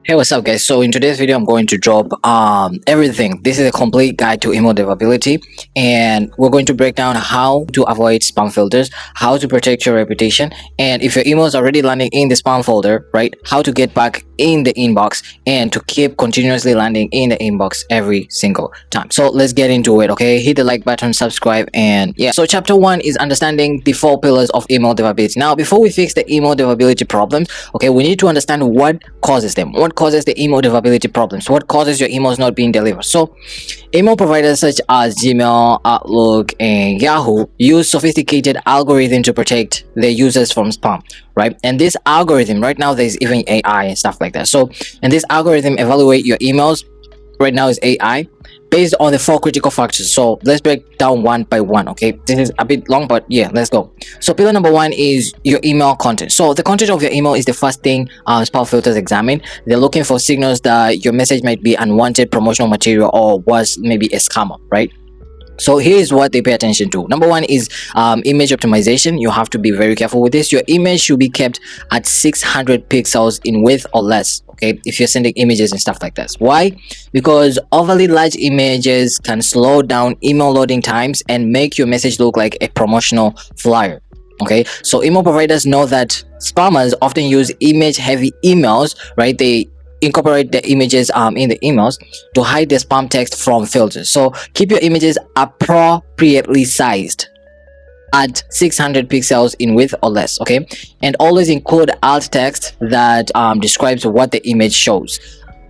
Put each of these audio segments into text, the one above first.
Hey, what's up, guys? So in today's video, I'm going to drop everything. This is a complete guide to email deliverability, and we're going to break down how to avoid spam filters, how to protect your reputation, and if your email is already landing in the spam folder, right? How to get back in the inbox and to keep continuously landing in the inbox every single time. So let's get into it. Okay, hit the like button, subscribe, and yeah. So chapter 1 is understanding the 4 pillars of email deliverability. Now, before we fix the email deliverability problems, okay, we need to understand what causes them. What causes the email deliverability problems? What causes your emails not being delivered? So email providers such as Gmail, Outlook, and Yahoo use sophisticated algorithms to protect their users from spam, right? And this algorithm, right now there's even AI and stuff like that. So and this algorithm evaluate your emails, right now is AI, based on the 4 critical factors. So let's break down one by one. Okay, this is a bit long, but yeah, let's go. So pillar number 1 is your email content. So the content of your email is the first thing spam filters examine. They're looking for signals that your message might be unwanted promotional material or was maybe a scammer, right? So here's what they pay attention to. Number 1 is image optimization. You have to be very careful with this. Your image should be kept at 600 pixels in width or less, okay, if you're sending images and stuff like that. Why? Because overly large images can slow down email loading times and make your message look like a promotional flyer. Okay, so email providers know that spammers often use image heavy emails, right? They incorporate the images in the emails to hide the spam text from filters. So keep your images appropriately sized at 600 pixels in width or less, okay, and always include alt text that describes what the image shows.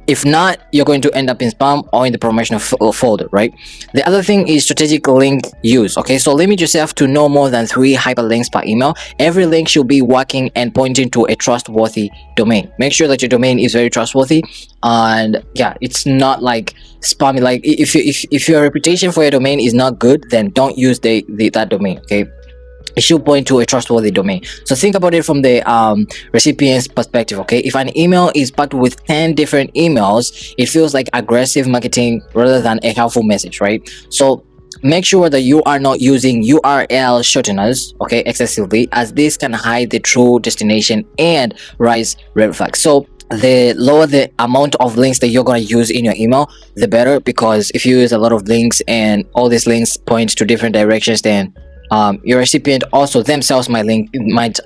If not, you're going to end up in spam or in the promotional folder, right? The other thing is strategic link use. Okay, so limit yourself to no more than 3 hyperlinks per email. Every link should be working and pointing to a trustworthy domain. Make sure that your domain is very trustworthy, and yeah, it's not like spammy. Like if your reputation for your domain is not good, then don't use that domain. Okay, it should point to a trustworthy domain. So think about it from the recipient's perspective. Okay, if an email is packed with 10 different emails, it feels like aggressive marketing rather than a helpful message, right? So make sure that you are not using URL shorteners, okay, excessively, as this can hide the true destination and raise red flags. So the lower the amount of links that you're going to use in your email, the better, because if you use a lot of links and all these links point to different directions, then your recipient also themselves might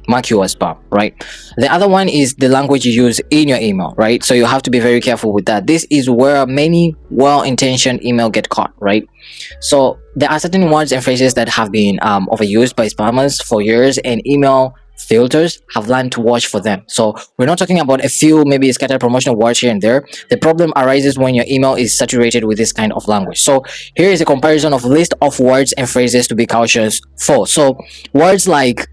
mark you as spam, right? The other one is the language you use in your email, right? So you have to be very careful with that. This is where many well-intentioned email get caught, right? So there are certain words and phrases that have been overused by spammers for years, and email filters have learned to watch for them. So we're not talking about a few maybe scattered promotional words here and there. The problem arises when your email is saturated with this kind of language. So here is a comparison of list of words and phrases to be cautious for. So words like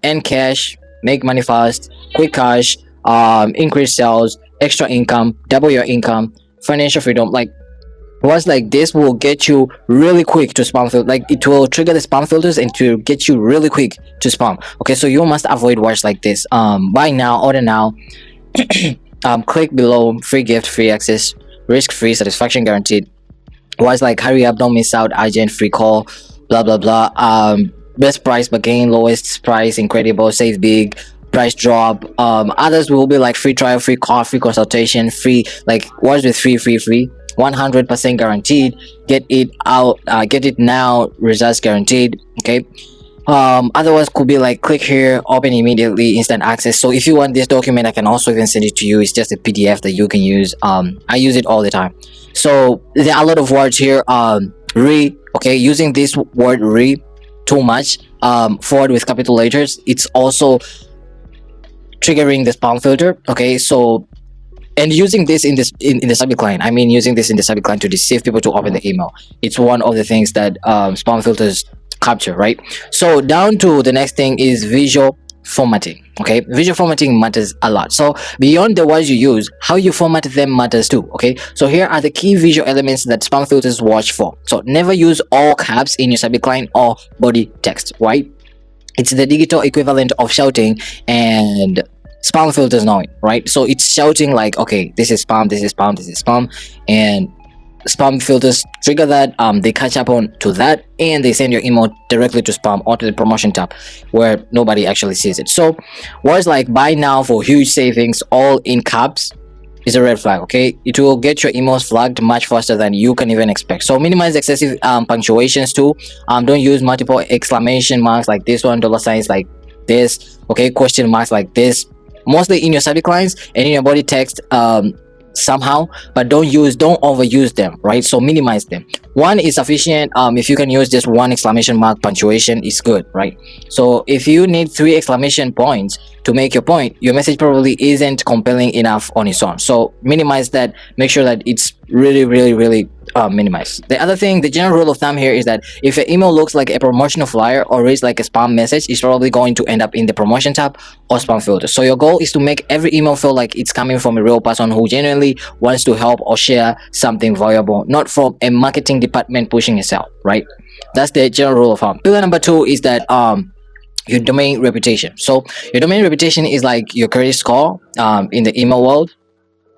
end cash, make money fast, quick cash, increase sales, extra income, double your income, financial freedom, like words like this will get you really quick to spam filter. Like it will trigger the spam filters and to get you really quick to spam. Okay, so you must avoid words like this. Buy now, order now, click below, free gift, free access, risk free, satisfaction guaranteed. Words like hurry up, don't miss out, urgent, free call, blah blah blah. Best price bargain, lowest price, incredible, save big, price drop. Others will be like free trial, free call, free consultation, free, like words with free 100% guaranteed, get it out, get it now, results guaranteed. Okay, otherwise could be like click here, open immediately, instant access. So if you want this document, I can also even send it to you. It's just a PDF that you can use. I use it all the time. So there are a lot of words here. Okay, using this word too much, forward with capital letters, it's also triggering the spam filter. Okay, so and using this in the subject line, I mean using this in the subject line to deceive people to open the email, it's one of the things that spam filters capture, right? So down to the next thing is visual formatting. Okay, visual formatting matters a lot. So beyond the words you use, how you format them matters too. Okay, so here are the key visual elements that spam filters watch for. So never use all caps in your subject line or body text, right? It's the digital equivalent of shouting, and spam filters know it, right? So it's shouting like, okay, this is spam, this is spam, this is spam, and spam filters trigger that, they catch up on to that, and they send your email directly to spam or to the promotion tab where nobody actually sees it. So words like buy now for huge savings, all in caps, is a red flag. Okay, it will get your emails flagged much faster than you can even expect. So minimize excessive punctuations too. Don't use multiple exclamation marks like this one, dollar signs like this, okay, question marks like this, mostly in your subject lines and in your body text somehow, but don't overuse them, right? So minimize them. One is sufficient. If you can use just one exclamation mark punctuation is good, right? So if you need 3 exclamation points to make your point, your message probably isn't compelling enough on its own. So minimize that. Make sure that it's really minimized. The other thing, the general rule of thumb here is that if your email looks like a promotional flyer or reads like a spam message, it's probably going to end up in the promotion tab or spam filter. So your goal is to make every email feel like it's coming from a real person who genuinely wants to help or share something valuable, not from a marketing department pushing itself, right? That's the general rule of thumb. Pillar number 2 is that your domain reputation. So your domain reputation is like your credit score in the email world.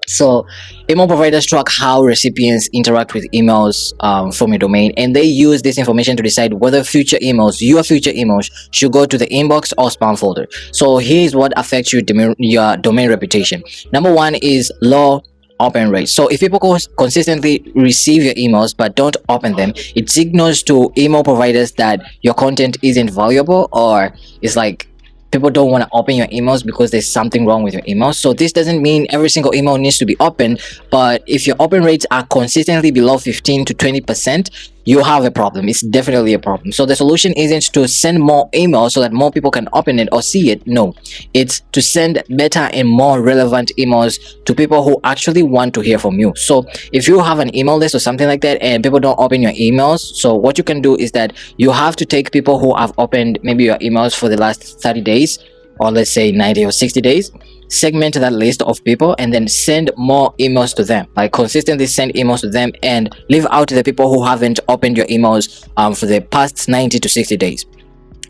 So email providers track how recipients interact with emails from your domain, and they use this information to decide whether your future emails should go to the inbox or spam folder. So here's what affects your domain reputation. Number 1 is low open rate. So if people consistently receive your emails but don't open them, it signals to email providers that your content isn't valuable, or it's like people don't want to open your emails because there's something wrong with your emails. So this doesn't mean every single email needs to be opened, but if your open rates are consistently below 15 to 20%, you have a problem. It's definitely a problem. So the solution isn't to send more emails so that more people can open it or see it. No, it's to send better and more relevant emails to people who actually want to hear from you. So if you have an email list or something like that and people don't open your emails, so what you can do is that you have to take people who have opened maybe your emails for the last 30 days, or let's say 90 or 60 days, segment that list of people and then send more emails to them, like consistently send emails to them and leave out the people who haven't opened your emails for the past 90 to 60 days.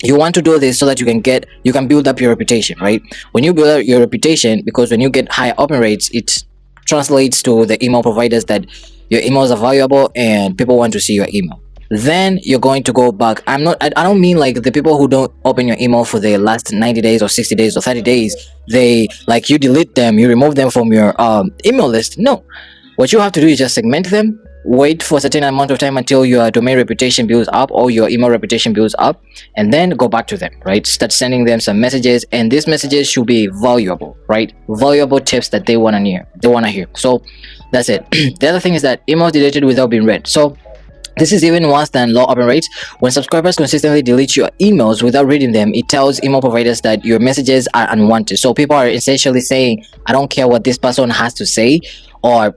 You want to do this so that you can build up your reputation, right? When you build up your reputation, because when you get higher open rates, it translates to the email providers that your emails are valuable and people want to see your email. Then you're going to go back. I don't mean like the people who don't open your email for the last 90 days or 60 days or 30 days, they like you delete them, you remove them from your email list. No, what you have to do is just segment them, wait for a certain amount of time until your domain reputation builds up or your email reputation builds up, and then go back to them, right? Start sending them some messages, and these messages should be valuable, right? Valuable tips that they want to hear. So that's it. The other thing is that emails deleted without being read. So this is even worse than low open rates. When subscribers consistently delete your emails without reading them, it tells email providers that your messages are unwanted. So people are essentially saying, I don't care what this person has to say or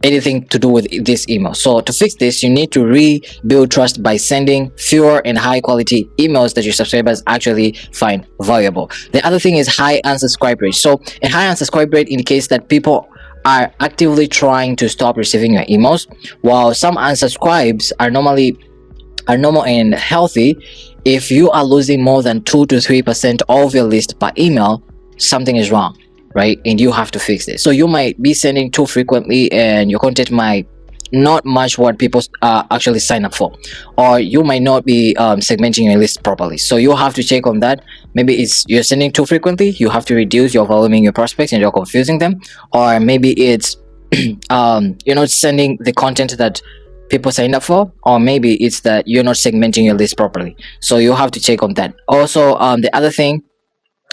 anything to do with this email. So to fix this, you need to rebuild trust by sending fewer and high quality emails that your subscribers actually find valuable. The other thing is high unsubscribe rate. So a high unsubscribe rate indicates that people are actively trying to stop receiving your emails, while some unsubscribes are normal and healthy. If you are losing more than 2 to 3% of your list per email, something is wrong, right? And you have to fix this. So you might be sending too frequently and your content might not match what people actually sign up for, or you might not be segmenting your list properly. So you have to check on that. Maybe it's you're sending too frequently, you have to reduce your voluming your prospects and you're confusing them, or maybe it's you're not sending the content that people signed up for, or maybe it's that you're not segmenting your list properly. So you have to check on that. Also, the other thing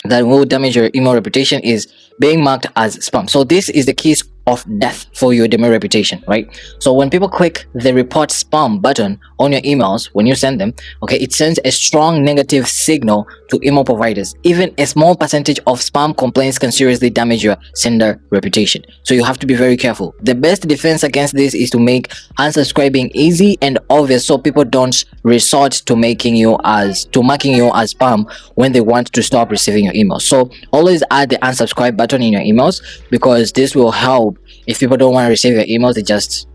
that will damage your email reputation is being marked as spam. So this is the keys of death for your domain reputation, right? So when people click the report spam button on your emails when you send them, okay, it sends a strong negative signal to email providers. Even a small percentage of spam complaints can seriously damage your sender reputation. So you have to be very careful. The best defense against this is to make unsubscribing easy and obvious, so people don't resort to marking you as spam when they want to stop receiving your emails. So always add the unsubscribe button in your emails, because this will help. If people don't want to receive your emails, they just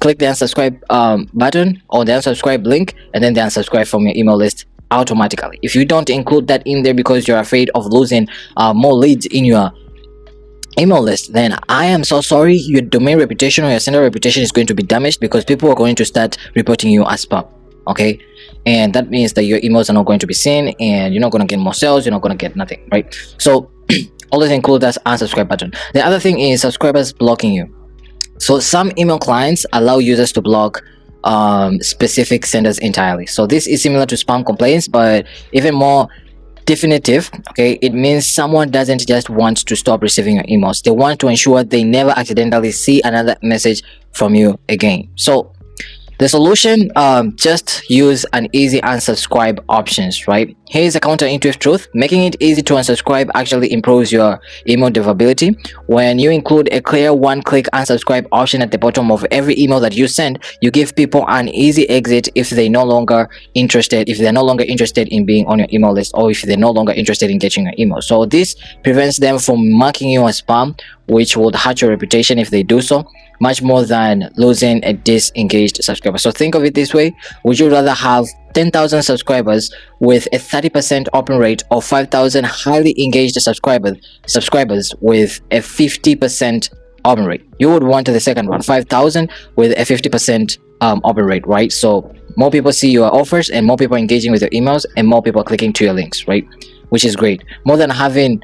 click the unsubscribe button or the unsubscribe link, and then they unsubscribe from your email list automatically. If you don't include that in there because you're afraid of losing more leads in your email list, then I am so sorry, your domain reputation or your sender reputation is going to be damaged, because people are going to start reporting you as spam. Okay, and that means that your emails are not going to be seen, and you're not going to get more sales, you're not going to get nothing, right? So always include that unsubscribe button. The other thing is subscribers blocking you. So some email clients allow users to block specific senders entirely. So this is similar to spam complaints, but even more definitive. Okay, it means someone doesn't just want to stop receiving your emails, they want to ensure they never accidentally see another message from you again. So the solution, just use an easy unsubscribe options, right? Here's a counterintuitive truth: making it easy to unsubscribe actually improves your email deliverability. When you include a clear one-click unsubscribe option at the bottom of every email that you send, you give people an easy exit if they're no longer interested in being on your email list, or if they're no longer interested in getting your email. So this prevents them from marking you as spam, which would hurt your reputation if they do so, much more than losing a disengaged subscriber. So think of it this way: would you rather have 10,000 subscribers with a 30% open rate, or 5,000 highly engaged subscribers with a 50% open rate? You would want the second one, 5,000 with a 50% open rate, right? So more people see your offers, and more people engaging with your emails, and more people clicking to your links, right? Which is great, more than having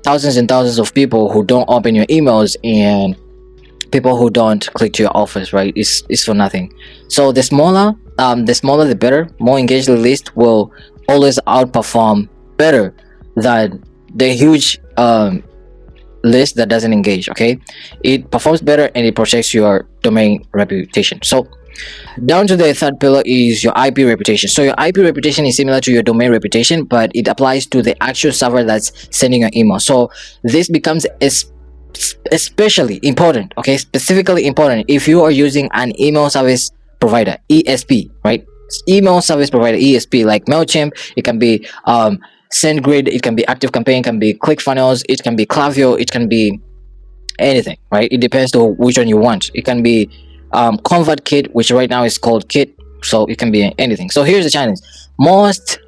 thousands and thousands of people who don't open your emails and people who don't click to your offers, right? Is for nothing. So the smaller the better. More engaged list will always outperform better than the huge list that doesn't engage. Okay, it performs better and it protects your domain reputation. So down to the third pillar is your IP reputation. So your IP reputation is similar to your domain reputation, but it applies to the actual server that's sending your email. So this becomes especially important, okay, specifically important if you are using an email service provider, ESP, right? Email service provider, ESP, like MailChimp. It can be SendGrid, it can be ActiveCampaign, it can be ClickFunnels, it can be Klaviyo, it can be anything, right? It depends on which one you want. It can be ConvertKit, which right now is called Kit, so it can be anything. So here's the challenge: most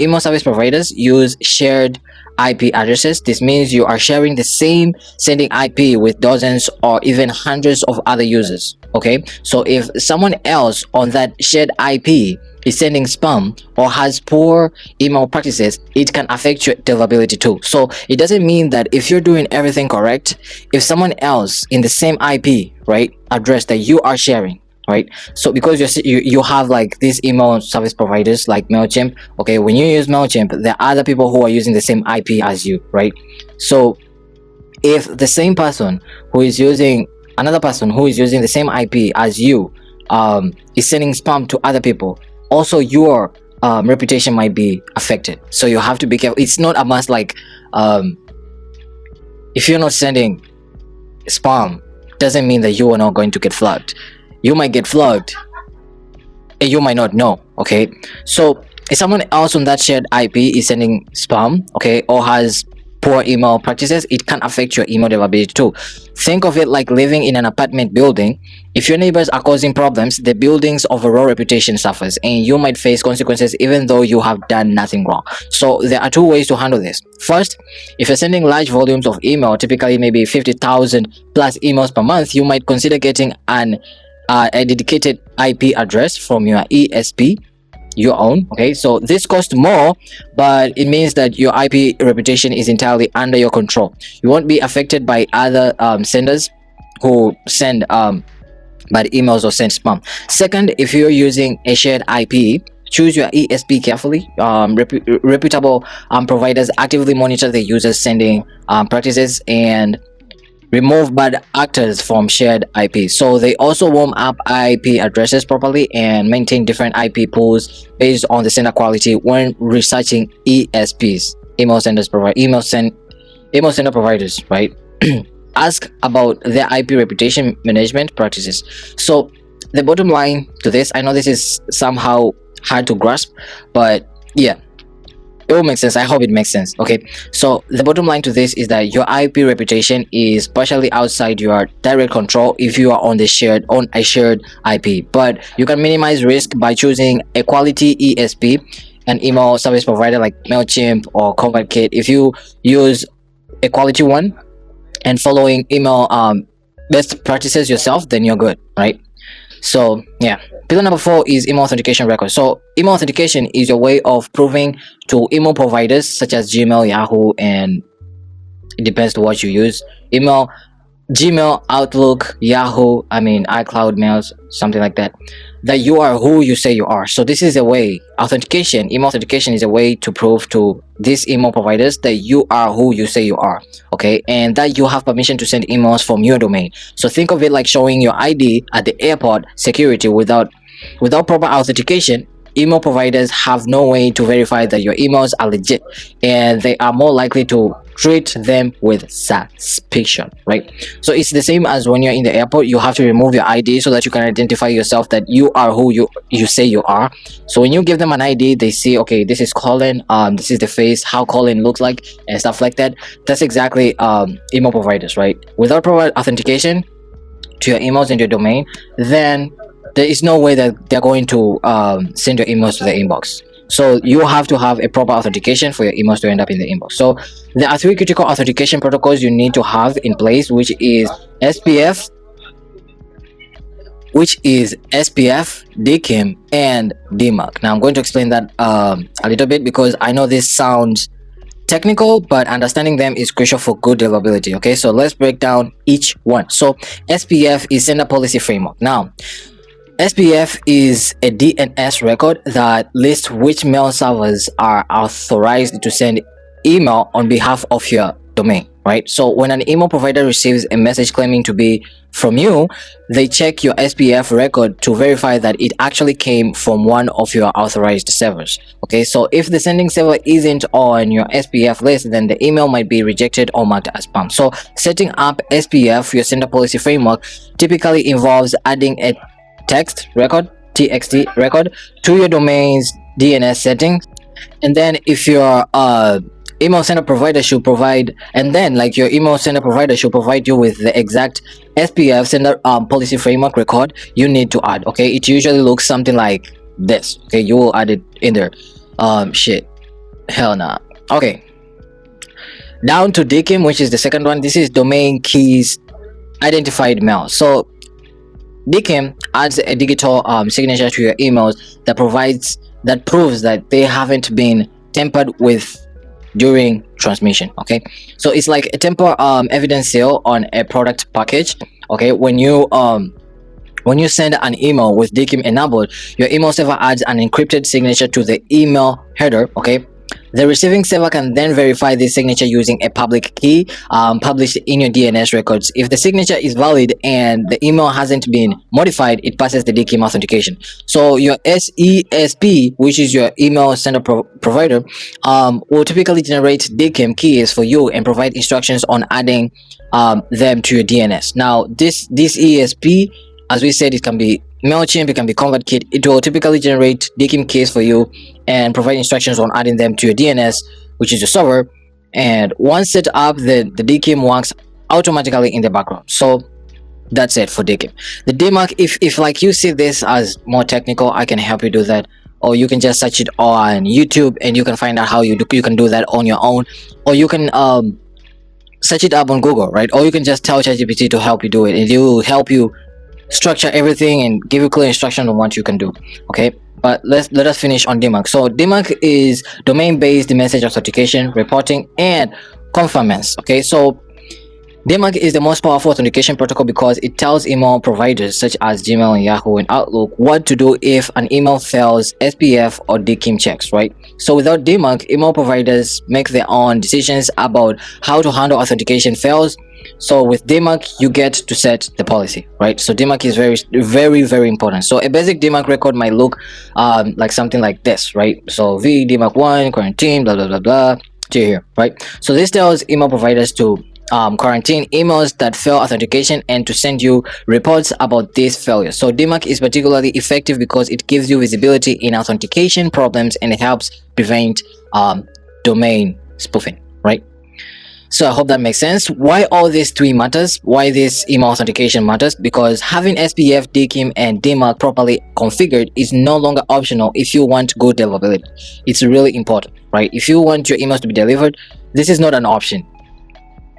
email service providers use shared IP addresses. This means you are sharing the same sending IP with dozens or even hundreds of other users. Okay, so if someone else on that shared IP is sending spam or has poor email practices, it can affect your deliverability too. So it doesn't mean that if you're doing everything correct, if someone else in the same IP, right, address that you are sharing, right? So because you have like these email service providers like MailChimp, okay, when you use MailChimp, there are other people who are using the same IP as you, right? So if the same person who is using another person who is using the same IP as you is sending spam to other people, also your reputation might be affected. So you have to be careful. It's not a must, like if you're not sending spam, doesn't mean that you are not going to get flagged. You might get flagged and you might not know. Okay, so if someone else on that shared IP is sending spam, okay, or has poor email practices, it can affect your email deliverability too. Think of it like living in an apartment building. If your neighbors are causing problems, the building's overall reputation suffers, and you might face consequences even though you have done nothing wrong. So there are two ways to handle this. First, if you're sending large volumes of email, typically maybe 50,000 plus emails per month, you might consider getting a dedicated IP address from your ESP, your own. Okay, so this costs more, but it means that your IP reputation is entirely under your control. You won't be affected by other senders who send bad emails or send spam. Second, if you're using a shared IP, choose your ESP carefully. Reputable providers actively monitor the users sending practices and remove bad actors from shared IP. So they also warm up IP addresses properly and maintain different IP pools based on the sender quality when researching ESPs, email sender providers, right? Ask about their IP reputation management practices. So the bottom line to this, I know this is somehow hard to grasp, but yeah, it will make sense. I hope it makes sense. Okay, so the bottom line to this is that your IP reputation is partially outside your direct control if you are on a shared IP, but you can minimize risk by choosing a quality ESP, an email service provider like MailChimp or ConvertKit. If you use a quality one, and following email best practices yourself, then you're good, right? So yeah, pillar number 4 is email authentication record. So email authentication is your way of proving to email providers such as Gmail, Yahoo, and it depends to what you use. Email, Gmail, Outlook, Yahoo, iCloud mails, something like that, that you are who you say you are. So this is a way, email authentication is a way to prove to these email providers that you are who you say you are, okay, and that you have permission to send emails from your domain. So think of it like showing your ID at the airport security. Without proper authentication, email providers have no way to verify that your emails are legit, and they are more likely to treat them with suspicion, right? So it's the same as when you're in the airport, you have to remove your ID so that you can identify yourself, that you are who you say you are. So when you give them an ID, they see, okay, this is Colin, this is the face, how Colin looks like, and stuff like that. That's exactly email providers, right? Without proper authentication to your emails and your domain, then there is no way that they're going to send your emails to the inbox. So you have to have a proper authentication for your emails to end up in the inbox. So there are 3 critical authentication protocols you need to have in place, which is SPF, DKIM, and DMARC. Now I'm going to explain that a little bit, because I know this sounds technical, but understanding them is crucial for good deliverability. Okay, so let's break down each one. So SPF is Sender Policy Framework. Now SPF is a DNS record that lists which mail servers are authorized to send email on behalf of your domain, right? So when an email provider receives a message claiming to be from you, they check your SPF record to verify that it actually came from one of your authorized servers. Okay, so if the sending server isn't on your SPF list, then the email might be rejected or marked as spam. So setting up SPF, your Sender Policy Framework, typically involves adding a text record, TXT record, to your domain's DNS settings, and then if your email sender provider should provide, your email sender provider should provide you with the exact SPF Sender Policy Framework record you need to add. Okay, it usually looks something like this. Okay, you will add it in there. Hell nah. Okay, down to DKIM, which is the second one. This is domain keys identified mail. So DKIM adds a digital signature to your emails that proves that they haven't been tampered with during transmission. Okay, so it's like a temper evidence seal on a product package. Okay, when you send an email with DKIM enabled, your email server adds an encrypted signature to the email header. Okay, the receiving server can then verify this signature using a public key published in your DNS records. If the signature is valid and the email hasn't been modified, it passes the DKIM authentication. So your SESP, which is your email sender provider, will typically generate DKIM keys for you and provide instructions on adding them to your DNS. Now this ESP, as we said, it can be MailChimp, it can be ConvertKit. It will typically generate DKIM keys for you and provide instructions on adding them to your DNS, which is your server. And once set up, the DKIM works automatically in the background. So that's it for DKIM. The DMARC, if like you see this as more technical, I can help you do that, or you can just search it on YouTube and you can find out how you can do that on your own, or you can search it up on Google, right? Or you can just tell ChatGPT to help you do it, and it will help you structure everything and give you clear instruction on what you can do. Okay, but let us finish on DMARC. So DMARC is domain-based message authentication, reporting, and conformance. Okay, so DMARC is the most powerful authentication protocol because it tells email providers such as Gmail and Yahoo and Outlook what to do if an email fails SPF or DKIM checks, right? So without DMARC, email providers make their own decisions about how to handle authentication fails. So with DMARC, you get to set the policy, right? So DMARC is very important. So a basic DMARC record might look like something like this, right? So V DMARC 1 quarantine blah blah blah blah to here, right? So this tells email providers to quarantine emails that fail authentication and to send you reports about these failures. So DMARC is particularly effective because it gives you visibility in authentication problems and it helps prevent domain spoofing, right? So I hope that makes sense. Why all these three matters, why this email authentication matters, because having SPF, DKIM, and DMARC properly configured is no longer optional if you want good deliverability. It's really important, right? If you want your emails to be delivered, this is not an option.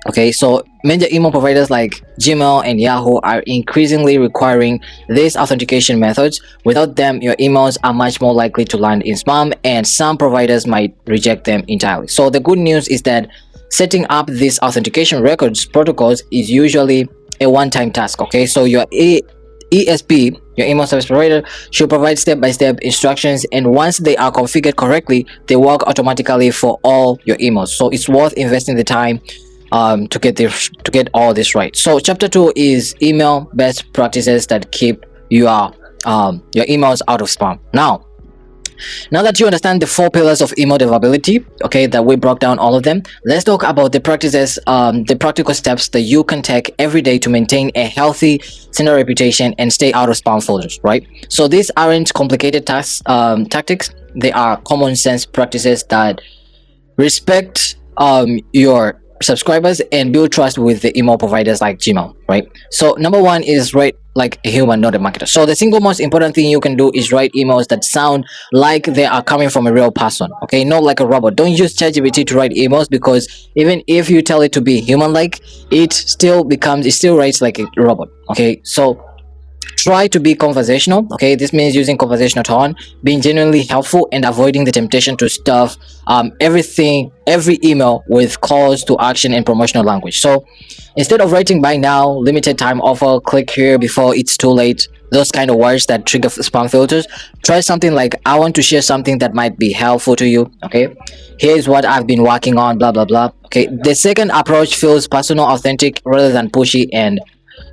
Okay, so major email providers like Gmail and Yahoo are increasingly requiring these authentication methods. Without them, your emails are much more likely to land in spam, and some providers might reject them entirely. So the good news is that setting up these authentication records protocols is usually a one-time task. Okay, so your ESP, your email service provider, should provide step-by-step instructions, and once they are configured correctly, they work automatically for all your emails. So it's worth investing the time to get all this right. So chapter 2 is email best practices that keep your emails out of spam. Now that you understand the 4 pillars of email deliverability, okay, that we broke down all of them, let's talk about the practices, the practical steps that you can take every day to maintain a healthy sender reputation and stay out of spam folders, right? So these aren't complicated tactics. They are common sense practices that respect your subscribers and build trust with the email providers like Gmail, right? So number 1 is write like a human, not a marketer. So the single most important thing you can do is write emails that sound like they are coming from a real person, okay, not like a robot. Don't use ChatGPT to write emails, because even if you tell it to be human like, it still writes like a robot. Okay, so try to be conversational. Okay, this means using conversational tone, being genuinely helpful, and avoiding the temptation to stuff every email with calls to action and promotional language. So instead of writing "buy now," "limited time offer," "click here before it's too late," those kind of words that trigger spam filters, try something like "I want to share something that might be helpful to you." Okay, here's what I've been working on, blah blah blah. Okay, the second approach feels personal, authentic rather than pushy, and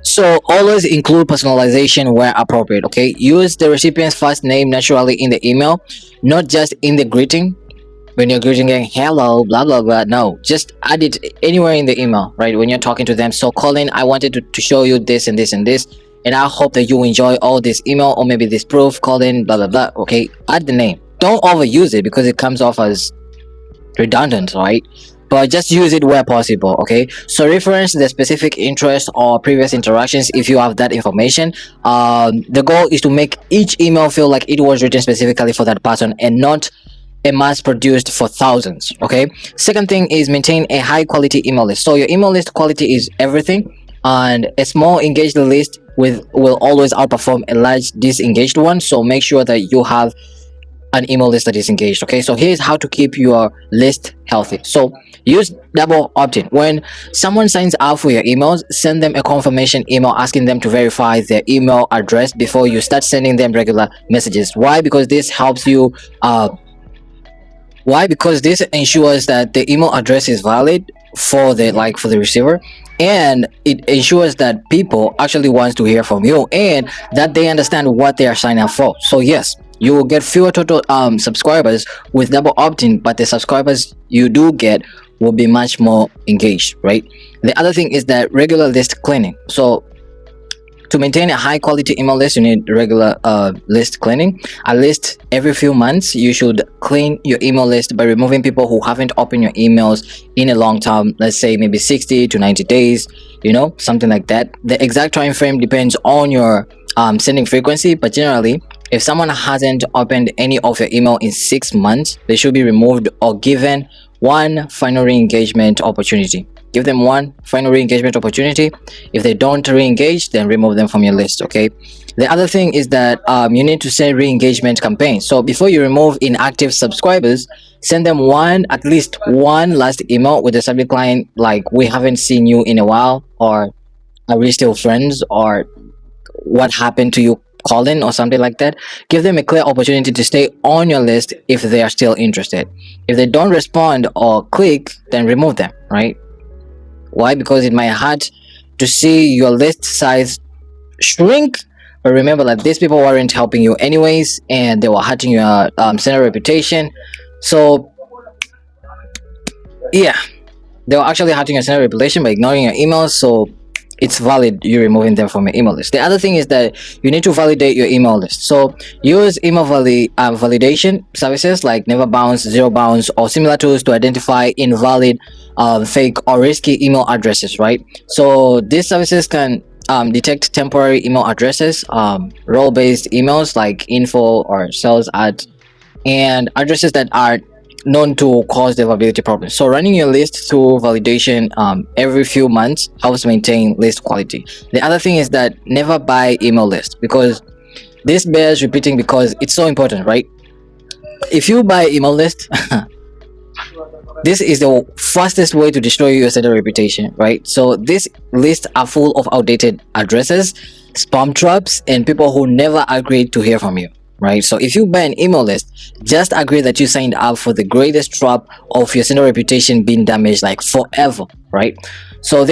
so always include personalization where appropriate. Okay, use the recipient's first name naturally in the email, not just in the greeting. When you're greeting them, hello, blah blah blah. No, just add it anywhere in the email, right? When you're talking to them. So Colin, I wanted to show you this and this and this, and I hope that you enjoy all this email, or maybe this proof, Colin, blah blah blah. Okay, add the name. Don't overuse it because it comes off as redundant, right? But just use it where possible. Okay, so reference the specific interest or previous interactions if you have that information. The goal is to make each email feel like it was written specifically for that person and not a mass produced for thousands. Okay, second thing is maintain a high quality email list. So your email list quality is everything, and a small engaged list will always outperform a large disengaged one. So make sure that you have an email list that is engaged. Okay, so here's how to keep your list healthy. So use double opt-in. When someone signs up for your emails, send them a confirmation email asking them to verify their email address before you start sending them regular messages. Why? Because this helps you because this ensures that the email address is valid for the receiver, and it ensures that people actually want to hear from you and that they understand what they are signing up for. So yes, you will get fewer total subscribers with double opt-in, but the subscribers you do get will be much more engaged, right? The other thing is that regular list cleaning. So to maintain a high quality email list, you need regular list cleaning. At least every few months, you should clean your email list by removing people who haven't opened your emails in a long time. Let's say maybe 60 to 90 days, something like that. The exact time frame depends on your sending frequency, but generally, if someone hasn't opened any of your email in 6 months, they should be removed or given one final re-engagement opportunity. Give them one final re-engagement opportunity. If they don't re-engage, then remove them from your list. Okay, the other thing is that you need to send re-engagement campaigns. So before you remove inactive subscribers, send them at least one last email with the subject line like "we haven't seen you in a while," or "are we still friends?" or "what happened to you, Colin?" or something like that. Give them a clear opportunity to stay on your list if they are still interested. If they don't respond or click, then remove them, right? Why? Because it might hurt to see your list size shrink, but remember that these people weren't helping you anyways, and they were hurting your sender reputation. So yeah, they were actually hurting your sender reputation by ignoring your emails. So it's valid you removing them from your email list. The other thing is that you need to validate your email list. So use email validation services like Never Bounce, Zero Bounce, or similar tools to identify invalid, fake, or risky email addresses, right? So these services can detect temporary email addresses, role-based emails like info or sales at, and addresses that are known to cause deliverability problems. So running your list through validation every few months helps maintain list quality. The other thing is that never buy email list, because this bears repeating because it's so important, right? If you buy email list, this is the fastest way to destroy your sender reputation, right? So these lists are full of outdated addresses, spam traps, and people who never agreed to hear from you, right? So if you buy an email list, just agree that you signed up for the greatest trap of your sender reputation being damaged like forever, right? So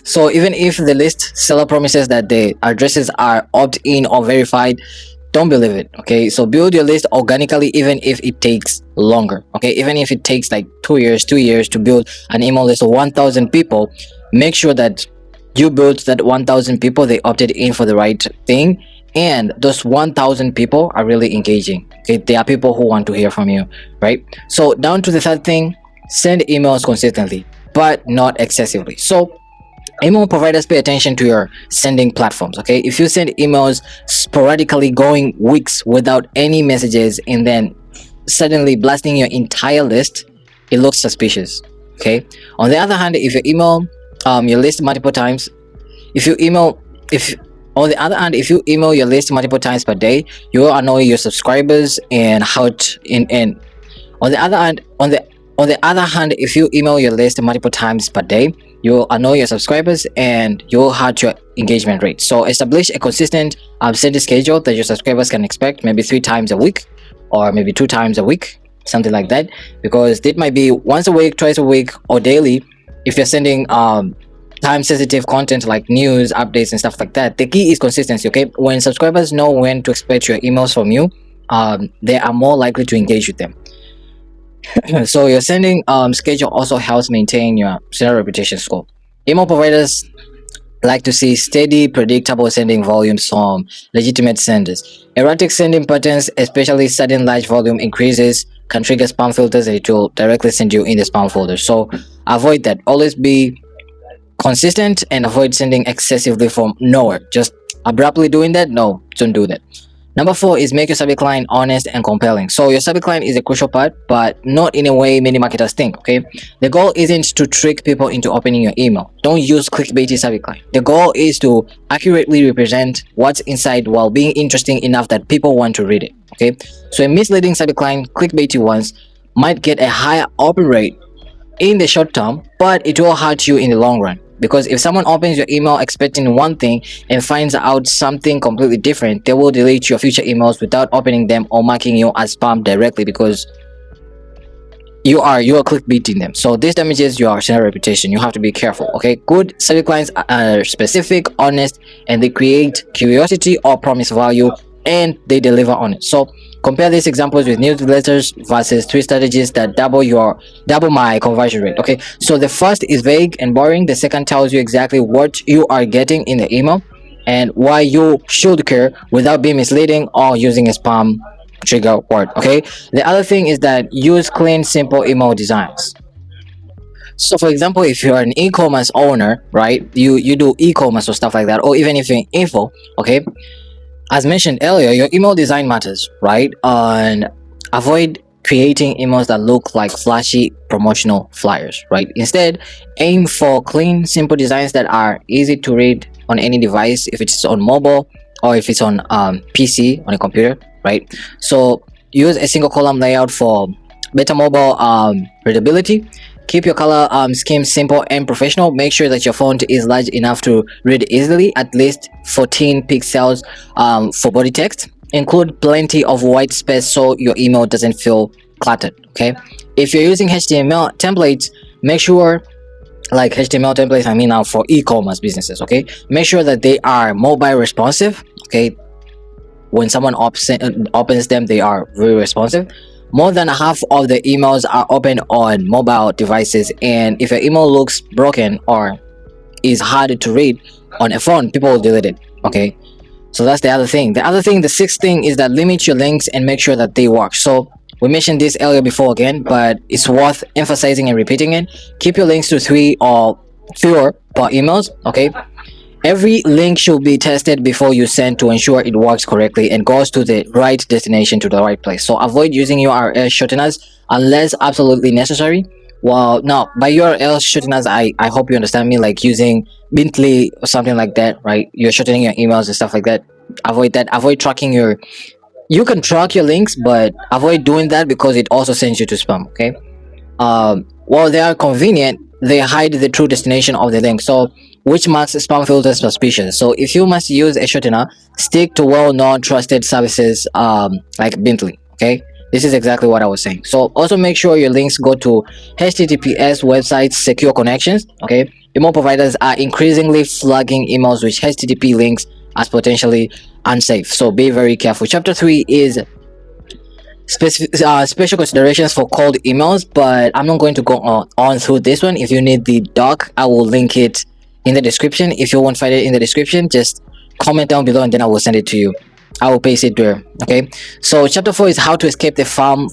so even if the list seller promises that the addresses are opt-in or verified, don't believe it. Okay, so build your list organically, even if it takes longer. Okay, even if it takes like 2 years to build an email list of 1,000 people, make sure that you build that 1,000 people, they opted in for the right thing, and those 1,000 people are really engaging. Okay, they are people who want to hear from you, right? So down to the third thing, send emails consistently but not excessively. So email providers, pay attention to your sending platforms. Okay, if you send emails sporadically going weeks without any messages and then suddenly blasting your entire list, it looks suspicious. Okay, on the other hand, if you email your list multiple times, if you email if on the other hand, if you email your list multiple times per day, you will annoy your subscribers and on the other hand, if you email your list multiple times per day, you'll annoy your subscribers and you'll hurt your engagement rate. So establish a consistent sending schedule that your subscribers can expect, maybe 3 times a week or maybe 2 times a week, something like that, because it might be once a week, twice a week, or daily. If you're sending time sensitive content like news, updates, and stuff like that, the key is consistency. Okay, when subscribers know when to expect your emails from you, they are more likely to engage with them. So your sending schedule also helps maintain your sender reputation score. Email providers like to see steady, predictable sending volumes from legitimate senders. Erratic sending patterns, especially sudden large volume increases, can trigger spam filters and it will directly send you in the spam folder. So avoid that. Always be consistent and avoid sending excessively from nowhere. Just abruptly doing that, no, don't do that. Number 4 is make your subject line honest and compelling. So your subject line is a crucial part, but not in a way many marketers think. Okay, the goal isn't to trick people into opening your email. Don't use clickbaity subject line. The goal is to accurately represent what's inside while being interesting enough that people want to read it. Okay, so a misleading subject line, clickbaity ones, might get a higher open rate in the short term, but it will hurt you in the long run. Because if someone opens your email expecting one thing and finds out something completely different, they will delete your future emails without opening them or marking you as spam directly, because you are clickbaiting them. So this damages your sender reputation. You have to be careful. Okay, good subject lines are specific, honest, and they create curiosity or promise value, and they deliver on it. So compare these examples with newsletters versus 3 strategies that double my conversion rate. Okay, so the first is vague and boring. The second tells you exactly what you are getting in the email and why you should care without being misleading or using a spam trigger word. Okay, the other thing is that use clean, simple email designs. So for example, if you're an e-commerce owner, right, you do e-commerce or stuff like that, or even if you're in info, okay, as mentioned earlier, your email design matters, right? And avoid creating emails that look like flashy promotional flyers, right? Instead, aim for clean, simple designs that are easy to read on any device, if it's on mobile or if it's on PC, on a computer, right? So use a single column layout for better mobile readability. Keep your color scheme simple and professional. Make sure that your font is large enough to read easily, at least 14 pixels for body text. Include plenty of white space so your email doesn't feel cluttered. Okay, if you're using HTML templates, make sure, like HTML templates, I mean now for e-commerce businesses, okay, make sure that they are mobile responsive. Okay, when someone opens them, they are very responsive. More than half of the emails are opened on mobile devices, and if your email looks broken or is hard to read on a phone, people will delete it. Okay, so that's the other thing. The sixth thing is that limit your links and make sure that they work. So we mentioned this earlier before again, but it's worth emphasizing and repeating it. Keep your links to 3 or fewer per emails. Okay, Every link should be tested before you send to ensure it works correctly and goes to the right destination, to the right place. So avoid using URL shorteners unless absolutely necessary. Well, now by URL shorteners, I hope you understand me, like using Bintly or something like that, right? You're shortening your emails and stuff like that. Avoid that. Avoid tracking your. You can track your links, but avoid doing that because it also sends you to spam. Okay. While they are convenient, they hide the true destination of the link, so which marks spam filters suspicious. So if you must use a shortener, stick to well-known trusted services like Bintly. Okay, this is exactly what I was saying. So also make sure your links go to HTTPS websites, secure connections. Okay, email providers are increasingly flagging emails with HTTP links as potentially unsafe, so be very careful. Chapter 3 is special considerations for cold emails, but I'm not going to go on through this one. If you need the doc, I will link it in the description. If you won't find it in the description, just comment down below and then I will send it to you. I will paste it there. Okay, so chapter 4 is how to escape the spam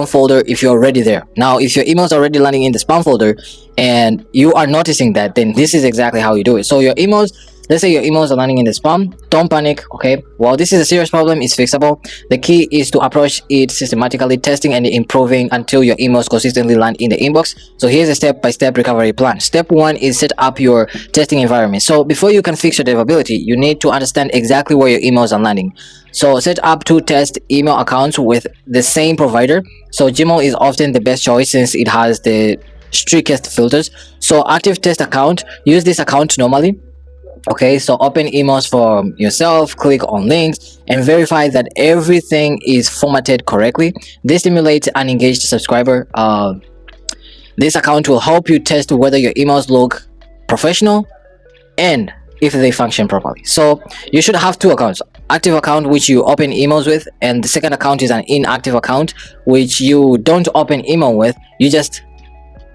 folder if you're already there. Now if your emails are already landing in the spam folder and you are noticing that, then this is exactly how you do it. So your emails, let's say your emails are landing in the spam, don't panic. Okay, while this is a serious problem, it's fixable. The key is to approach it systematically, testing and improving until your emails consistently land in the inbox. So here's a step-by-step recovery plan. Step 1 is set up your testing environment. So before you can fix your deliverability, you need to understand exactly where your emails are landing. So set up 2 test email accounts with the same provider. So Gmail is often the best choice since it has the strictest filters. So active test account, use this account normally. Okay, so open emails for yourself, click on links and verify that everything is formatted correctly. This stimulates an engaged subscriber. This account will help you test whether your emails look professional and if they function properly. So you should have 2 accounts: active account which you open emails with, and the second account is an inactive account which you don't open email with, you just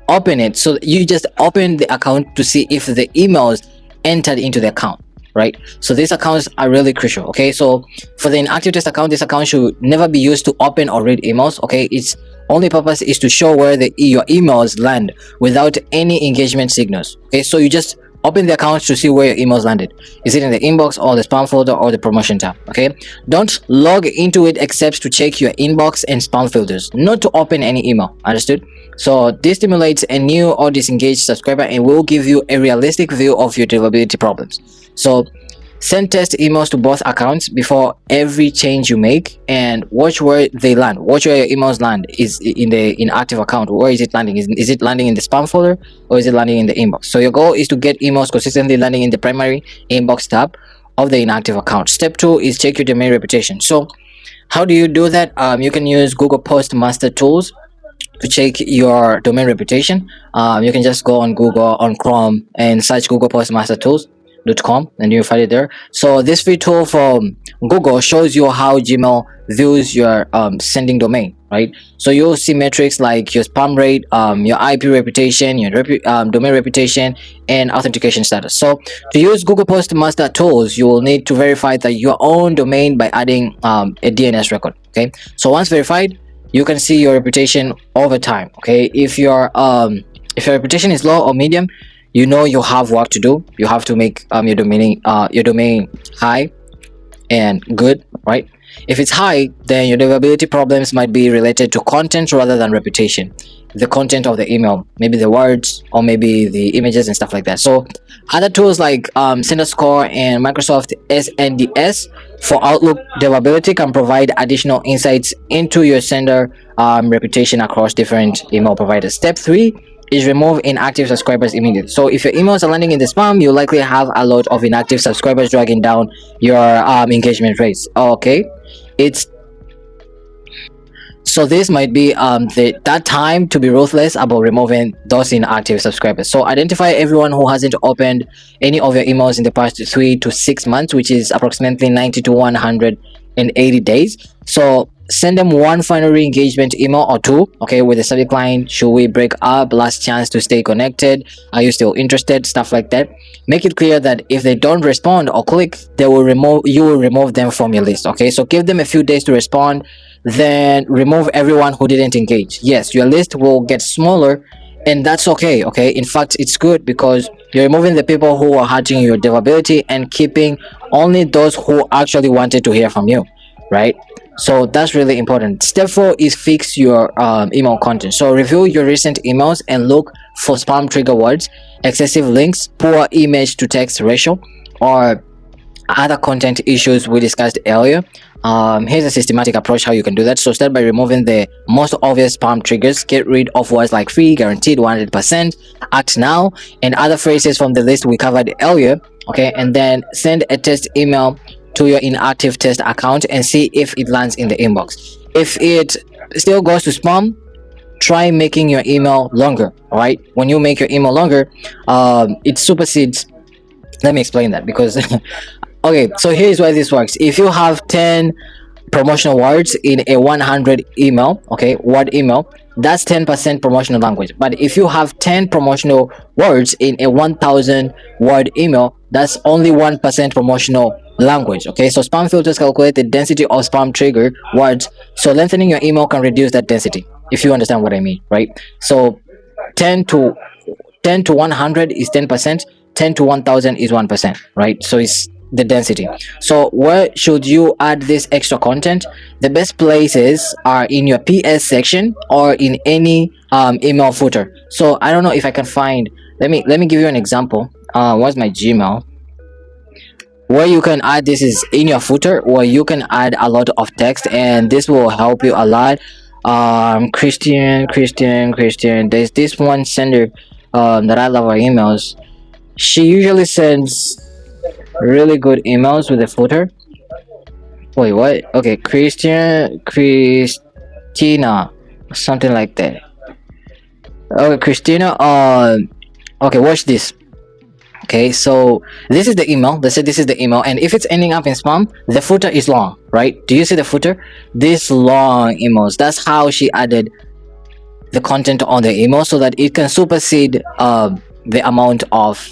open it. So you just open the account to see if the emails entered into the account, right? So these accounts are really crucial. Okay, so for the inactive test account, this account should never be used to open or read emails. Okay, its only purpose is to show where your emails land without any engagement signals. Okay, so you just open the account to see where your emails landed. Is it in the inbox or the spam folder or the promotion tab? Okay, don't log into it except to check your inbox and spam filters, not to open any email. Understood? So this stimulates a new or disengaged subscriber and will give you a realistic view of your deliverability problems. So send test emails to both accounts before every change you make and watch where they land. Watch where your emails land. Is in the inactive account, where is it landing? Is it landing in the spam folder or is it landing in the inbox? So your goal is to get emails consistently landing in the primary inbox tab of the inactive account. Step 2 is check your domain reputation. So how do you do that? You can use Google Postmaster tools to check your domain reputation. You can just go on Google, on Chrome, and search Google Postmaster tools.com and you'll find it there. So this free tool from Google shows you how Gmail views your sending domain, right? So you'll see metrics like your spam rate, your IP reputation, your domain reputation, and authentication status. So to use Google Postmaster tools, you will need to verify that your own domain by adding a DNS record. Okay, so once verified, you can see your reputation over time. Okay, if your reputation is low or medium, you know you have work to do. You have to make your domain high and good, right? If it's high, then your deliverability problems might be related to content rather than reputation. The content of the email, maybe the words or maybe the images and stuff like that. So other tools like SenderScore and Microsoft SNDS for Outlook deliverability can provide additional insights into your sender reputation across different email providers. Step 3 is remove inactive subscribers immediately. So if your emails are landing in the spam, you likely have a lot of inactive subscribers dragging down your engagement rates. Okay, so this might be that time to be ruthless about removing those inactive subscribers. So identify everyone who hasn't opened any of your emails in the past 3 to 6 months, which is approximately 90 to 180 days. So send them one final re-engagement email or 2, okay, with the subject line: should we break up, last chance to stay connected, are you still interested, stuff like that. Make it clear that if they don't respond or click, you will remove them from your list. Okay, so give them a few days to respond, then remove everyone who didn't engage. Yes, your list will get smaller and that's okay. Okay, in fact, it's good because you're removing the people who are hurting your deliverability and keeping only those who actually wanted to hear from you, right? So that's really important. Step 4 is fix your email content. So review your recent emails and look for spam trigger words, excessive links, poor image to text ratio, or other content issues we discussed earlier. Here's a systematic approach how you can do that. So start by removing the most obvious spam triggers. Get rid of words like free, guaranteed, 100%, act now, and other phrases from the list we covered earlier. Okay, and then send a test email to your inactive test account and see if it lands in the inbox. If it still goes to spam, try making your email longer. All right, when you make your email longer, it supersedes. Let me explain that because okay, so here's why this works. If you have 10 promotional words in a 100 email, okay, word email, that's 10% promotional language. But if you have 10 promotional words in a 1000 word email, that's only 1% promotional language. Okay, so spam filters calculate the density of spam trigger words, so lengthening your email can reduce that density, if you understand what I mean, right? So 10 to 100 is 10%, 10 to 1000 is 1%, right? So it's the density. So where should you add this extra content? The best places are in your PS section or in any email footer. So I don't know if I can find, let me give you an example. What's my Gmail? Where you can add this is in your footer, or you can add a lot of text, and this will help you a lot. Christian, there's this one sender that I love her emails. She usually sends really good emails with a footer. Wait, what? Okay, Christina, something like that. Okay, Christina. Okay, watch this. Okay, so this is the email. They said this is the email, and if it's ending up in spam, the footer is long, right? Do you see the footer? This long emails. That's how she added the content on the email so that it can supersede the amount of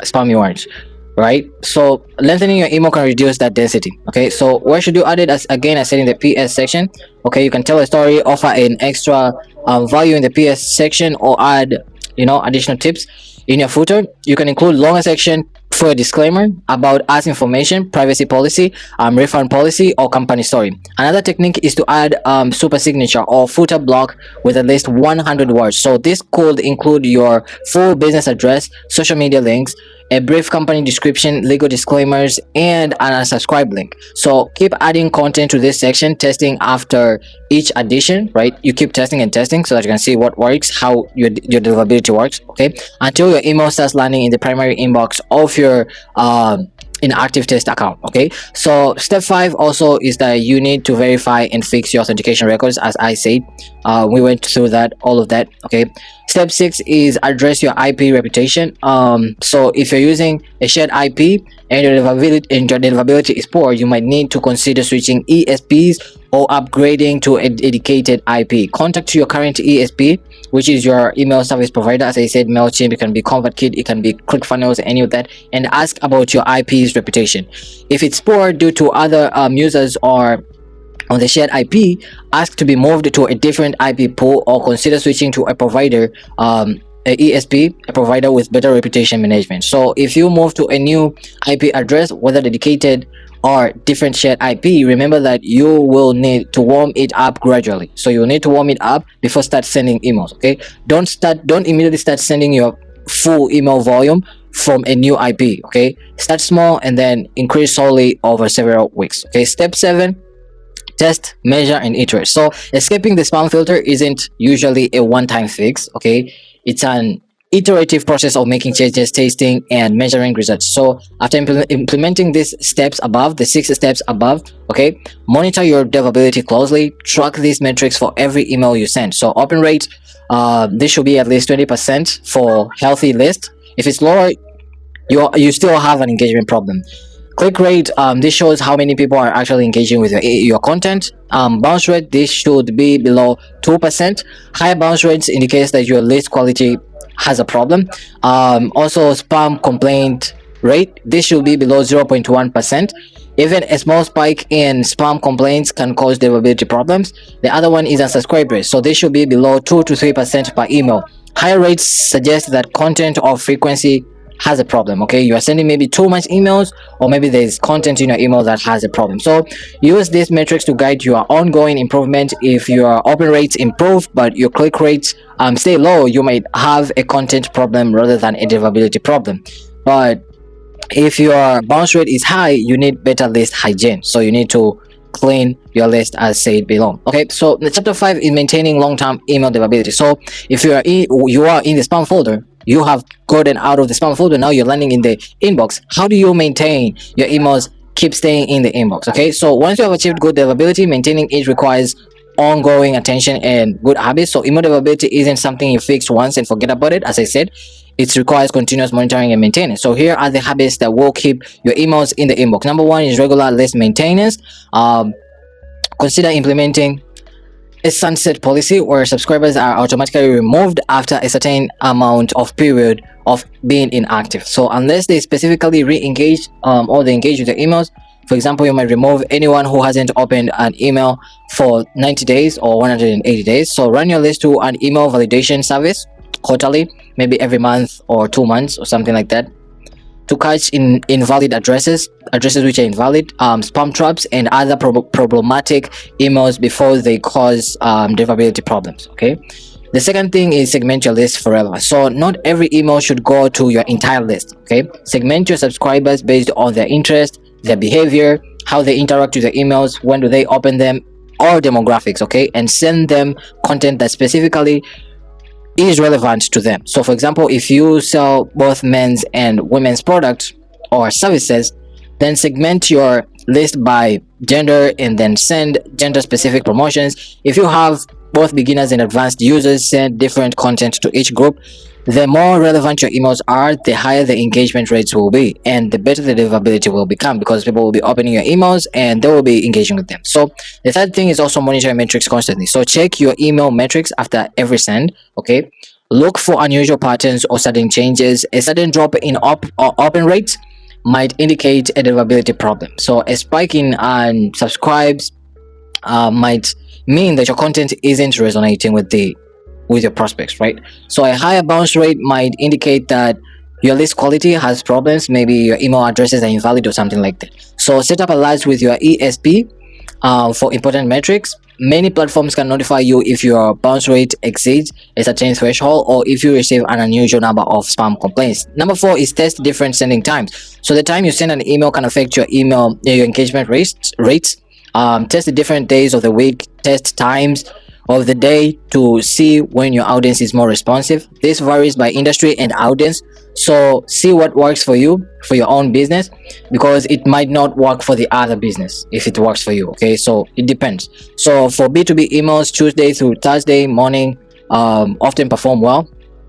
spammy words, right? So lengthening your email can reduce that density. Okay, so where should you add it? As again, I said in the PS section. Okay, you can tell a story, offer an extra value in the PS section, or add additional tips. In your footer, you can include longer section for a disclaimer about us information, privacy policy, refund policy, or company story. Another technique is to add super signature or footer block with at least 100 words. So this could include your full business address, social media links, a brief company description, legal disclaimers, and an unsubscribe link. So keep adding content to this section, testing after each addition, right? You keep testing and testing so that you can see what works, how your deliverability works, okay? Until your email starts landing in the primary inbox of your inactive test account. Okay, so step 5 also is that you need to verify and fix your authentication records, as I said. We went through that, all of that. Okay, step 6 is address your IP reputation. So if you're using a shared IP and your deliverability is poor, you might need to consider switching ESPs or upgrading to a dedicated IP. Contact your current ESP, which is your email service provider. As I said, MailChimp, it can be ConvertKit, it can be ClickFunnels, any of that, and ask about your IP's reputation. If it's poor due to other users or on the shared IP, ask to be moved to a different IP pool, or consider switching to a provider, a ESP, a provider with better reputation management. So if you move to a new IP address, whether dedicated or different shared IP, remember that you will need to warm it up gradually. So you'll need to warm it up before start sending emails. Okay, don't immediately start sending your full email volume from a new IP. Okay, start small and then increase slowly over several weeks. Okay, step 7, test, measure, and iterate. So escaping the spam filter isn't usually a one-time fix. Okay, it's an iterative process of making changes, testing, and measuring results. So after implementing these steps above, the 6 steps above, okay, monitor your deliverability closely. Track these metrics for every email you send. So open rate, this should be at least 20% for healthy list. If it's lower, you still have an engagement problem. Click rate, this shows how many people are actually engaging with your content. Bounce rate, this should be below 2%. High bounce rates indicates that your list quality has a problem. Also, spam complaint rate, this should be below 0.1%. Even a small spike in spam complaints can cause deliverability problems. The other one is unsubscribe rate, so this should be below 2 to 3% per email. Higher rates suggest that content or frequency has a problem. Okay, you are sending maybe too much emails, or maybe there's content in your email that has a problem. So use these metrics to guide your ongoing improvement. If your open rates improve but your click rates stay low, you might have a content problem rather than a deliverability problem. But if your bounce rate is high, you need better list hygiene, so you need to clean your list as said below. Okay, so the chapter 5 is maintaining long-term email deliverability. So if you are in the spam folder, you have gotten out of the spam folder, now you're landing in the inbox. How do you maintain your emails keep staying in the inbox? Okay, so once you have achieved good deliverability, maintaining it requires ongoing attention and good habits. So email deliverability isn't something you fix once and forget about it. As I said, it requires continuous monitoring and maintenance. So here are the habits that will keep your emails in the inbox. Number 1 is regular list maintenance. Consider implementing a sunset policy where subscribers are automatically removed after a certain amount of period of being inactive. So unless they specifically re-engage or they engage with the emails, for example, you might remove anyone who hasn't opened an email for 90 days or 180 days. So run your list through an email validation service quarterly, maybe every month or 2 months or something like that, to catch invalid addresses which are invalid, spam traps, and other problematic emails before they cause deliverability problems. Okay, the second thing is segment your list forever. So not every email should go to your entire list. Okay, segment your subscribers based on their interest, their behavior, how they interact with the emails, when do they open them, or demographics. Okay, and send them content that specifically is relevant to them. So for example, if you sell both men's and women's products or services, then segment your list by gender and then send gender specific promotions. If you have both beginners and advanced users, send different content to each group. The more relevant your emails are, the higher the engagement rates will be, and the better the deliverability will become, because people will be opening your emails and they will be engaging with them. So the third thing is also monitor metrics constantly. So check your email metrics after every send. Okay, look for unusual patterns or sudden changes. A sudden drop in open rates might indicate a deliverability problem. So a spike in unsubscribes might mean that your content isn't resonating with your prospects, right? So a higher bounce rate might indicate that your list quality has problems. Maybe your email addresses are invalid or something like that. So set up alerts with your ESP for important metrics. Many platforms can notify you if your bounce rate exceeds a certain threshold or if you receive an unusual number of spam complaints. Number 4 is test different sending times. So the time you send an email can affect your engagement rates. Test the different days of the week, test times of the day to see when your audience is more responsive. This varies by industry and audience, so see what works for you for your own business, because it might not work for the other business if it works for you. Okay, so it depends. So for B2B emails, Tuesday through Thursday morning often perform well.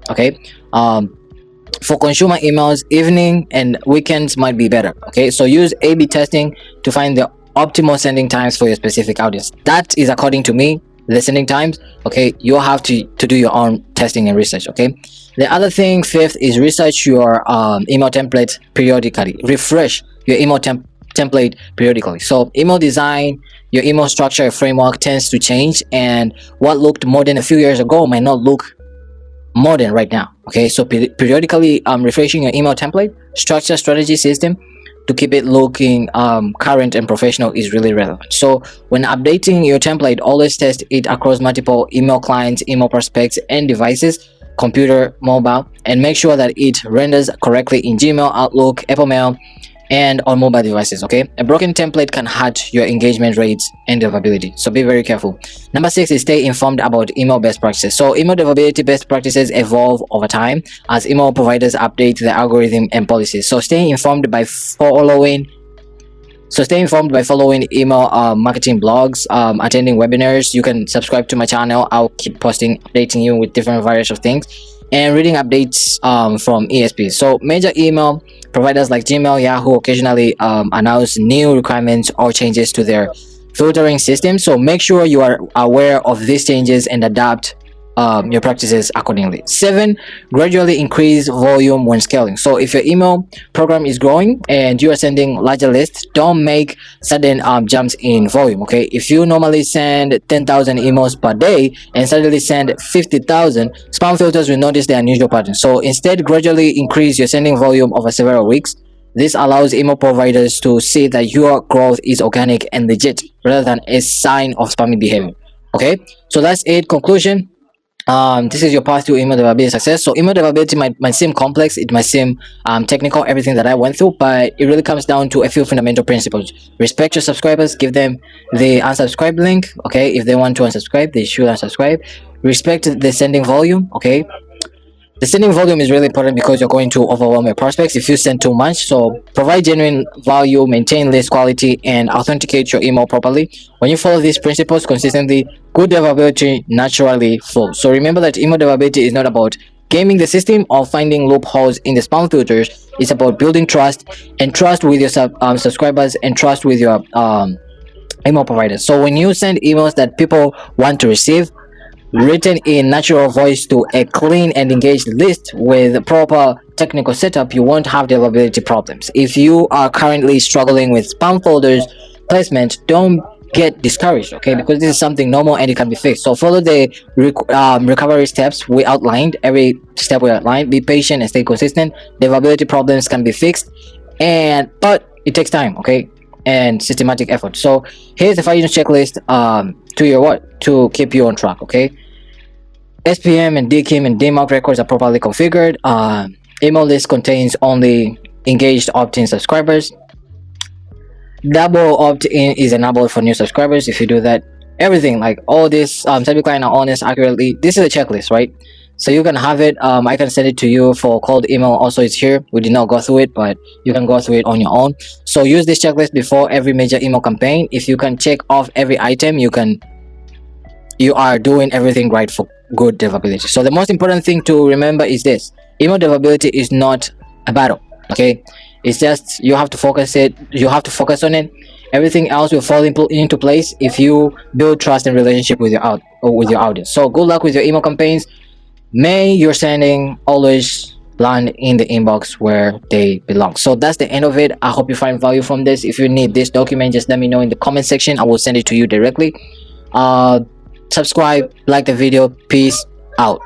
Okay, for consumer emails, evening and weekends might be better. Okay, so use A/B testing to find the optimal sending times for your specific audience. That is according to me, the sending times. Okay, you'll have to do your own testing and research. Okay, the other thing, fifth, is research your email template periodically. Refresh your email template periodically. So email design, your email structure framework tends to change, and what looked modern a few years ago might not look modern right now. Okay, so periodically refreshing your email template structure, strategy, system to keep it looking current and professional is really relevant. So when updating your template, always test it across multiple email clients, email prospects, and devices, computer, mobile, and make sure that it renders correctly in Gmail, Outlook, Apple Mail, and on mobile devices. Okay, a broken template can hurt your engagement rates and deliverability, so be very careful. Number 6 is stay informed about email best practices. So email deliverability best practices evolve over time as email providers update the algorithm and policies. So stay informed by following email marketing blogs, attending webinars. You can subscribe to my channel. I'll keep updating you with different various of things, and reading updates from ESPs. So major email providers like Gmail, Yahoo occasionally announce new requirements or changes to their filtering system. So make sure you are aware of these changes and adapt your practices accordingly. 7, gradually increase volume when scaling. So if your email program is growing and you are sending larger lists, don't make sudden jumps in volume. Okay, if you normally send 10,000 emails per day and suddenly send 50,000, spam filters will notice the unusual pattern. So instead, gradually increase your sending volume over several weeks. This allows email providers to see that your growth is organic and legit rather than a sign of spammy behavior. Okay, so that's it. Conclusion. This is your path to email deliverability success. So email deliverability might seem complex, it might seem technical, everything that I went through, but it really comes down to a few fundamental principles. Respect your subscribers, give them the unsubscribe link. Okay, if they want to unsubscribe, they should unsubscribe. Respect the sending volume. Okay, the sending volume is really important because you're going to overwhelm your prospects if you send too much. So provide genuine value, maintain list quality, and authenticate your email properly. When you follow these principles consistently, good deliverability naturally flows. So remember that email deliverability is not about gaming the system or finding loopholes in the spam filters. It's about building trust, and trust with your subscribers, and trust with your email providers. So when you send emails that people want to receive, written in natural voice to a clean and engaged list with proper technical setup, you won't have deliverability problems. If you are currently struggling with spam folders placement, don't get discouraged, okay, because this is something normal and it can be fixed. So follow the recovery steps we outlined. Every step we outlined, be patient and stay consistent. Deliverability problems can be fixed, but it takes time, okay, and systematic effort. So here's the 5 checklist to keep you on track. Okay, SPM and DKIM and DMARC records are properly configured. Email list contains only engaged opt-in subscribers. Double opt-in is enabled for new subscribers. If you do that, everything like all this subject line are honest accurately. This is a checklist, right? So you can have it. I can send it to you for cold email. Also, it's here. We did not go through it, but you can go through it on your own. So use this checklist before every major email campaign. If you can check off every item, you are doing everything right for good deliverability. So the most important thing to remember is this: email deliverability is not a battle. Okay, it's just you have to focus on it. Everything else will fall into place if you build trust and relationship with your audience. So good luck with your email campaigns. May your sending always land in the inbox where they belong. So that's the end of it. I hope you find value from this. If you need this document, just let me know in the comment section. I will send it to you directly. Subscribe, like the video. Peace out.